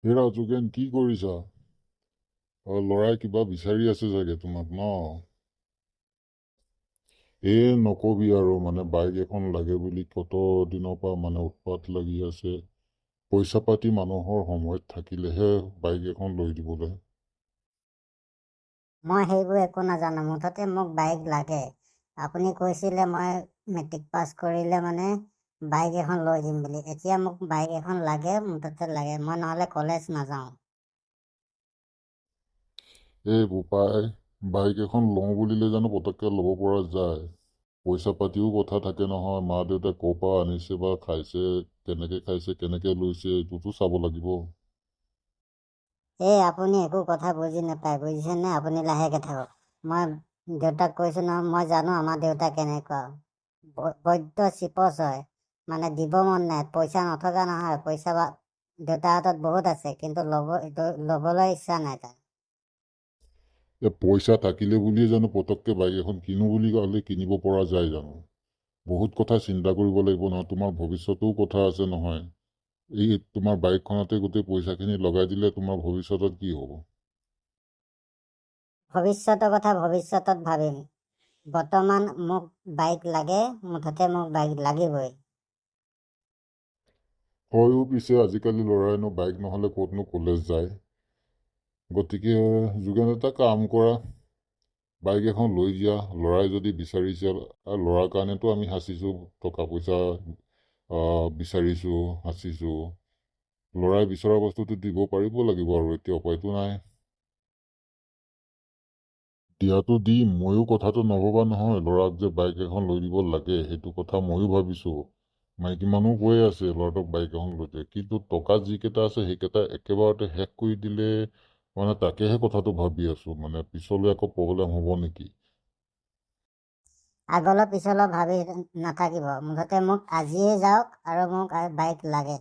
হেৰা যোগেন কি কৰিছা? ল'ৰাই কিবা বিচাৰি আছে চাগে তোমাক ন? নকবি আৰু মানে বাইক এখন লাগে বুলি কত দিনৰ পৰা মানে উৎপাত লাগি আছে। পইচা পাতি মানুহৰ সময়ত থাকিলেহে বাইক এখন লৈ দিবলৈ। মই সেইবোৰ একো নাজানো, মুঠতে মোক বাইক লাগে। আপুনি কৈছিলে মই মেট্ৰিক পাছ কৰিলে মানে বাইক এখন লৈ দিম বুলি। এতিয়া মোক বাইক এখন লাগে, মুঠতে লাগে, মই নহ'লে কলেজ নাযাওঁ। বোপাই, বাইক এখন লওঁ বুলিলে জানো পতককে ল'ব পৰা যায়? পইচা পাতিও কথা থাকে নহয়, মা দেউতাই ক'ৰ পৰা আনিছে বা খাইছে, কেনেকে লৈছে এইটোতো চাব লাগিব। আপুনি একো কথা বুজি নাপায়, বুজিছেনে? আপুনি লাহেকে থাকক। মই দেউতাক কৈছো নহয়, মই জানো আমাৰ দেউতা কেনেকুৱা। বৈদ্য চিপচ হয়, মানে দিব মন নাই। পইচা নথকা নহয়, পইচা দেউতাৰ হাতত বহুত আছে, কিন্তু ল'বলৈ ইচ্ছা নাই তাৰ। পইচা থাকিলে বুলিয়ে জানো পতককে বাইক এখন কিনো বুলি ক'লে কিনিব পৰা যায় জানো? বহুত কথা চিন্তা কৰিব লাগিব নহয়, তোমাৰ ভৱিষ্যতও কথা আছে নহয়। তোমাৰ বাইকখনতে গোটেই পইচাখিনি লগাই দিলে তোমাৰ ভৱিষ্যতত কি হ'ব? ভৱিষ্যতৰ কথা ভৱিষ্যতত ভাবিম। বৰ্তমান মোক বাইক লাগে, মুঠতে মোক বাইক লাগিবই। হয়ো, পিছে আজিকালি ল'ৰাইনো বাইক নহ'লে ক'তনো কলেজ যায়? গতিকে যোগেন এটা কাম কৰা, বাইক এখন লৈ দিয়া। ল'ৰাই যদি বিচাৰিছে, ল'ৰাৰ কাৰণেতো আমি সাঁচিছোঁ, টকা পইচা বিচাৰিছোঁ, সাঁচিছোঁ। ল'ৰাই বিচৰা বস্তুটো দিব পাৰিব লাগিব আৰু, এতিয়া উপায়তো নাই। দিয়াতো দিম, ময়ো কথাটো নভবা নহয়। ল'ৰাক যে বাইক এখন লৈ দিব লাগে সেইটো কথা ময়ো ভাবিছোঁ। মাইকী মানুহ কৈ আছে ল'ৰাটোক বাইক এখন লৈ দিয়ে, কিন্তু টকা যিকেইটা আছে সেইকেইটা একেবাৰতে শেষ কৰি দিলে মানে তাকেহে কথাটো ভাবি আছো, মানে পিছলৈ আকৌ প্ৰব্লেম হ'ব নেকি? আগলৈ পিছলৈ ভাবি নাথাকিব, মুঠতে মোক আজিয়ে যাওক আৰু মোক বাইক লাগে,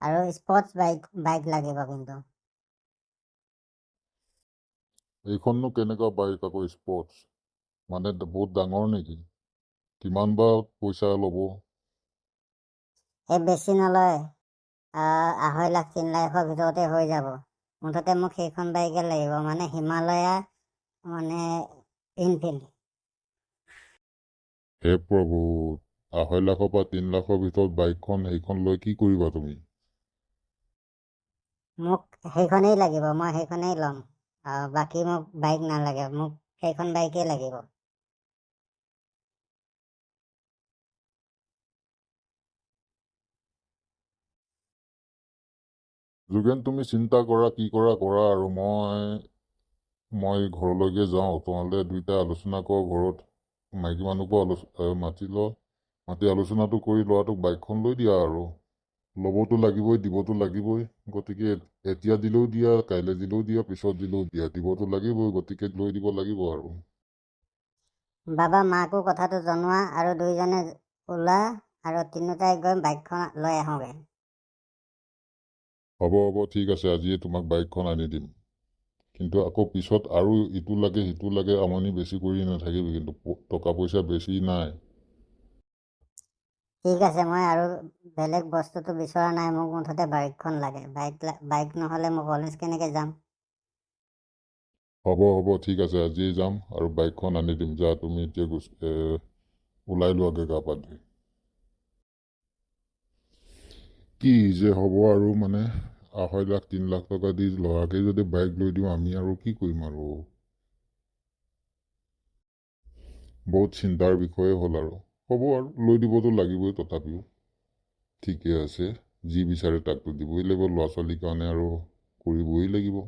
আৰু স্পৰ্টছ বাইক লাগিব কিন্তু। এইখননো কেনেকুৱা বাইক আকৌ স্পৰ্টছ? মানে বহুত ডাঙৰ নেকি? কিমান বা পইচা ল'ব? বেছি নলয়, 2.5 লাখ 3 লাখৰ ভিতৰতে হৈ যাব। মুঠতে মোক সেইখন বাইকে লাগিব, মানে হিমালয়া, মানে ইনফিল্ড। হে প্ৰভু, 2.5 লাখৰ পৰা 3 লাখৰ ভিতৰত বাইকখন, সেইখন লৈ কি কৰিবা তুমি? মোক সেইখনেই লাগিব, মই সেইখনেই ল'ম। বাকী মোক বাইক নালাগে, মোক সেইখন বাইকেই লাগিব। যোগেন, তুমি চিন্তা কৰা, কি কৰা কৰা, আৰু মই ঘৰলৈকে যাওঁ, তোমালোকে দুইটা আলোচনা কৰ ঘৰত। মাইকী মানুহকো মাতি আলোচনাটো কৰি ল'ৰাটোক বাইকখন লৈ দিয়া আৰু। ল'বতো লাগিবই, দিবতো লাগিবই। গতিকে এতিয়া দিলেও দিয়া, কাইলৈ দিলেও দিয়া, পিছত দিলেও দিয়া, দিবতো লাগিবই, গতিকে লৈ দিব লাগিব আৰু। বাবা মাকো কথাটো জনোৱা, আৰু দুইজনে ওলা, আৰু তিনিওটাই গৈ বাইকখন লৈ আহোঁগৈ। হ'ব হ'ব, ঠিক আছে, আজিয়ে তোমাক বাইকখন আনি দিম। কিন্তু আকৌ পিছত আৰু ইটো লাগে সিটো লাগে আমনি বেছি কৰি নাথাকিবি, কিন্তু টকা পইচা বেছি নাই। ঠিক আছে, মই আৰু বেলেগ বস্তুটো বিচৰা নাই, মোক মুঠতে বাইকখন লাগে। বাইক নহ'লে মই কলেজ কেনেকৈ যাম? হ'ব হ'ব, ঠিক আছে, আজিয়ে যাম আৰু বাইকখন আনি দিম। যা, তুমি এতিয়া ওলাই লোৱাগৈ গা পা ধুই। কি যে হ'ব আৰু, মানে 2.5 লাখ 3 লাখ টকা দি ল'ৰাকে যদি বাইক লৈ দিওঁ, আমি আৰু কি কৰিম আৰু? বহুত চিন্তাৰ বিষয়ে হ'ল আৰু। হ'ব আৰু, লৈ দিবতো লাগিবই তথাপিও। ঠিকে আছে, যি বিচাৰে তাকতো দিবই লাগিব, ল'ৰা ছোৱালীৰ কাৰণে আৰু কৰিবই লাগিব।